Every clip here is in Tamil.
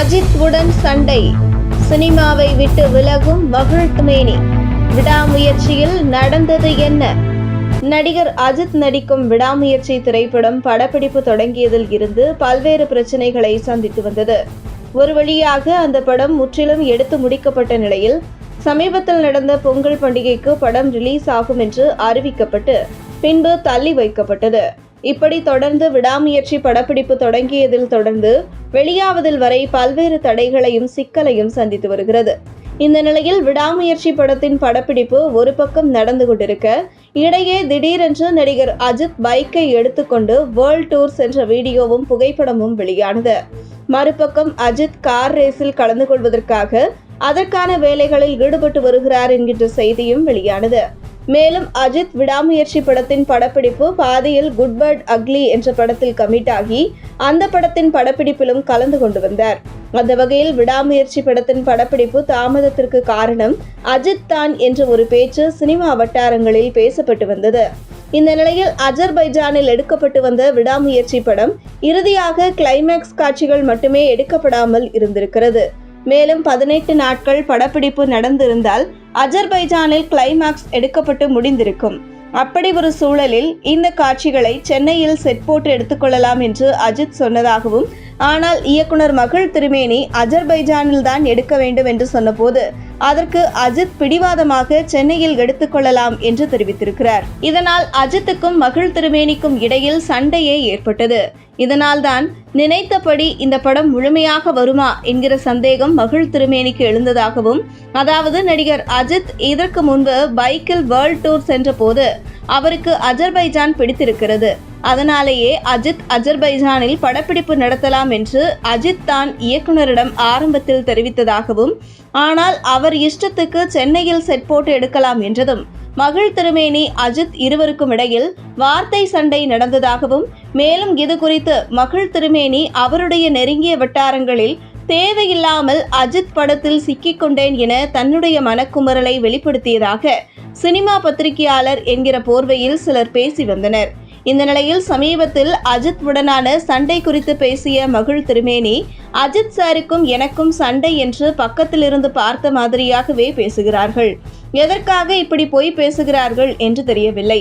அஜித் உடன் சண்டை, சினிமாவை விட்டு விலகும் மகிழ் திருமேனி, விடாமுயற்சியில் நடந்தது என்ன? நடிகர் அஜித் நடிக்கும் விடாமுயற்சி திரைப்படம் படப்பிடிப்பு தொடங்கியதில் இருந்து பல்வேறு பிரச்சனைகளை சந்தித்து வந்தது. ஒரு வழியாக அந்த படம் முற்றிலும் எடுத்து முடிக்கப்பட்ட நிலையில் சமீபத்தில் நடந்த பொங்கல் பண்டிகைக்கு படம் ரிலீஸ் ஆகும் என்று அறிவிக்கப்பட்டு பின்பு தள்ளி வைக்கப்பட்டது. இப்படி தொடர்ந்து விடாமுயற்சி படப்பிடிப்பு தொடங்கியதில் தொடர்ந்து வெளியாவதில் வரை பல்வேறு தடைகளையும் சிக்கலையும் சந்தித்து வருகிறது. இந்த நிலையில் விடாமுயற்சி படத்தின் படப்பிடிப்பு ஒரு பக்கம் நடந்து கொண்டிருக்க, இடையே திடீரென்று நடிகர் அஜித் பைக்கை எடுத்துக்கொண்டு வேர்ல்ட் டூர் சென்ற வீடியோவும் புகைப்படமும் வெளியானது. மறுபக்கம் அஜித் கார் ரேஸில் கலந்து கொள்வதற்காக அதற்கான வேலைகளில் ஈடுபட்டு வருகிறார் என்கின்ற செய்தியும் வெளியானது. மேலும் அஜித் விடாமுயற்சி படத்தின் படப்பிடிப்பு பாதியில் குட் பேட் அக்லி என்ற படத்தில் கமிட் ஆகி அந்த படத்தின் படப்பிடிப்பிலும் கலந்து கொண்டு வந்தார். அந்த வகையில் விடாமுயற்சி படத்தின் படப்பிடிப்பு தாமதத்திற்கு காரணம் அஜித் தான் என்ற ஒரு பேச்சு சினிமா வட்டாரங்களில் பேசப்பட்டு வந்தது. இந்த நிலையில் அஜர்பைஜானில் எடுக்கப்பட்டு வந்த விடாமுயற்சி படம் இறுதியாக கிளைமேக்ஸ் காட்சிகள் மட்டுமே எடுக்கப்படாமல் இருந்திருக்கிறது. மேலும் 18 நாட்கள் படப்பிடிப்பு நடந்திருந்தால் அஜர்பைஜானில் கிளைமாக்ஸ் எடுக்கப்பட்டு முடிந்திருக்கும். அப்படி ஒரு சூழலில் இந்த காட்சிகளை சென்னையில் செட் போட்டு எடுத்துக்கொள்ளலாம் என்று அஜித் சொன்னதாகவும், ஆனால் இயக்குனர் மகிழ் திருமேனி அஜர்பைஜானில் தான் எடுக்க வேண்டும் என்று சொன்னபோது அதற்கு அஜித் பிடிவாதமாக சென்னையில் எடுத்துக்கொள்ளலாம் என்று தெரிவித்திருக்கிறார். இதனால் அஜித்துக்கும் மகிழ் திருமேனிக்கும் இடையில் சண்டையே ஏற்பட்டது. இதனால் தான் நினைத்தபடி இந்த படம் முழுமையாக வருமா என்கிற சந்தேகம் மகிழ் திருமேனிக்கு எழுந்ததாகவும், அதாவது நடிகர் அஜித் இதற்கு முன்பு பைக்கில் வேர்ல்ட் டூர் சென்ற போது அவருக்கு அஜர்பைஜான் பிடித்திருக்கிறது. அதனாலேயே அஜித் அஜர்பைஜானில் படப்பிடிப்பு நடத்தலாம் என்று அஜித் தான் இயக்குனரிடம் ஆரம்பத்தில் தெரிவித்ததாகவும், ஆனால் அவர் இஷ்டத்துக்கு சென்னையில் செட் போட்டு எடுக்கலாம் என்றதும் மகிழ் திருமேனி அஜித் இருவருக்கும் இடையில் வார்த்தை சண்டை நடந்ததாகவும், மேலும் இது குறித்து மகிழ் திருமேனி அவருடைய நெருங்கிய வட்டாரங்களில் தேவையில்லாமல் அஜித் படத்தில் சிக்கிக்கொண்டேன் என தன்னுடைய மனக்குமரலை வெளிப்படுத்தியதாக சினிமா பத்திரிகையாளர் என்கிற போர்வையில் சிலர் பேசி வந்தனர். இந்த நிலையில் சமீபத்தில் அஜித் உடனான சண்டை குறித்து பேசிய மகிழ் திருமேனி, அஜித் சாருக்கும் எனக்கும் சண்டை என்று பக்கத்திலிருந்து பார்த்த மாதிரியாகவே பேசுகிறார்கள். எதற்காக இப்படி போய் பேசுகிறார்கள் என்று தெரியவில்லை.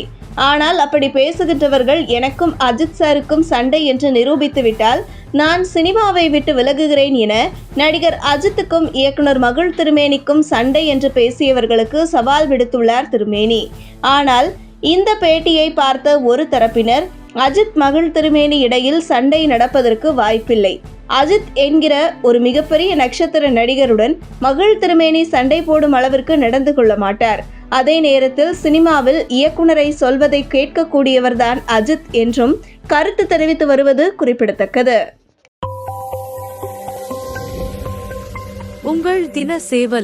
ஆனால் அப்படி பேசுகின்றவர்கள் எனக்கும் அஜித் சாருக்கும் சண்டை என்று நிரூபித்து விட்டால் நான் சினிமாவை விட்டு விலகுகிறேன் என நடிகர் அஜித்துக்கும் இயக்குனர் மகிழ் திருமேனிக்கும் சண்டை என்று பேசியவர்களுக்கு சவால் விடுத்துள்ளார் திருமேனி. ஆனால் இந்த பேட்டியை பார்த்த ஒரு தரப்பினர் அஜித் மகிழ் திருமேனி இடையில் சண்டை நடப்பதற்கு வாய்ப்பில்லை. அஜித் என்கிற ஒரு மிகப்பெரிய நட்சத்திர நடிகருடன் மகிழ் திருமேனி சண்டை போடும் அளவிற்கு நடந்து கொள்ள மாட்டார். அதே நேரத்தில் சினிமாவில் இயக்குனரை சொல்வதை கேட்கக்கூடியவர்தான் அஜித் என்றும் கருத்து தெரிவித்து வருவது குறிப்பிடத்தக்கது. உங்கள் தின சேவல்.